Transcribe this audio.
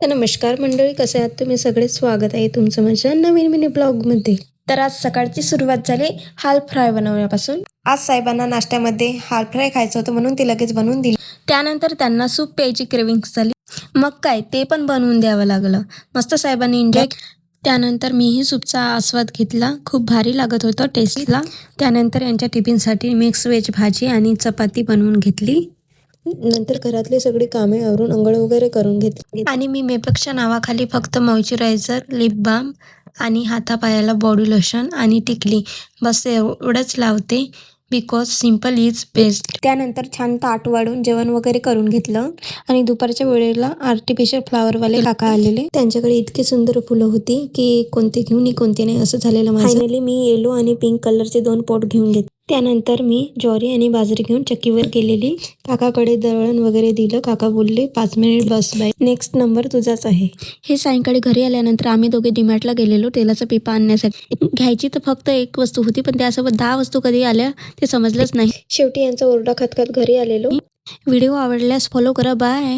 तर नमस्कार मंडळी, कसे आहात तुम्ही सगळे? स्वागत आहे तुमचं माझ्या नवीन मिनी ब्लॉगमध्ये. तर आज सकाळची सुरुवात झाली हाल फ्राय बनवण्यापासून. आज साहेबांना नाश्त्यामध्ये हाल फ्राय खायचं होतं म्हणून ती लगेच बनवून दिली. त्यानंतर त्यांना सूप प्यायची क्रेविंग्स झाली. मग काय, ते पण बनवून द्यावं लागलं. मस्त साहेबांनी एन्जॉय. त्यानंतर मीही सूपचा आस्वाद घेतला. खूप भारी लागत होतं टेस्टला. त्यानंतर यांच्या टिफिनसाठी मिक्स व्हेज भाजी आणि चपाती बनवून घेतली. नंतर घरातली सगळी कामे आवरून अंघोळ वगैरे करून घेतली आणि मी मेकअपच्या नावाखाली फक्त मॉइश्चरायझर, लिप बाम आणि हातापायाला बॉडी लोशन आणि टिकली बस एवढंच लावते. Because simple is best. त्यानंतर छान ताट वाढून जेवण वगैरे करून घेतलं आणि दुपारच्या वेळेला आर्टिफिशियल फ्लावरवाले काका आलेले. त्यांच्याकडे इतकी सुंदर फुलं होती की कोणते घेऊन कोणते नाही असं झालेलं. फायनली मी येलो आणि पिंक कलरचे 2 पॉट घेऊन घेतले. त्यानंतर मी ज्वारी आणि बाजरी घेऊन चक्कीवर गेलेली. काकाकडे दळण वगैरे दिलं. काका बोलले 5 मिनिट बस बाय, नेक्स्ट नंबर तुझाच आहे. हे सायंकाळी घरी आल्यानंतर आम्ही दोघे डीमार्टला गेलेलो तेलाचा पिपा आणण्यासाठी. घ्यायची तर फक्त एक वस्तू होती, पण त्यासोबत 10 वस्तू कधी आल्या ते समजलंच नाही. शेवटी यांचा ओरडा खात खात घरी आलेलो. व्हिडिओ आवडल्यास फॉलो करा. बाय.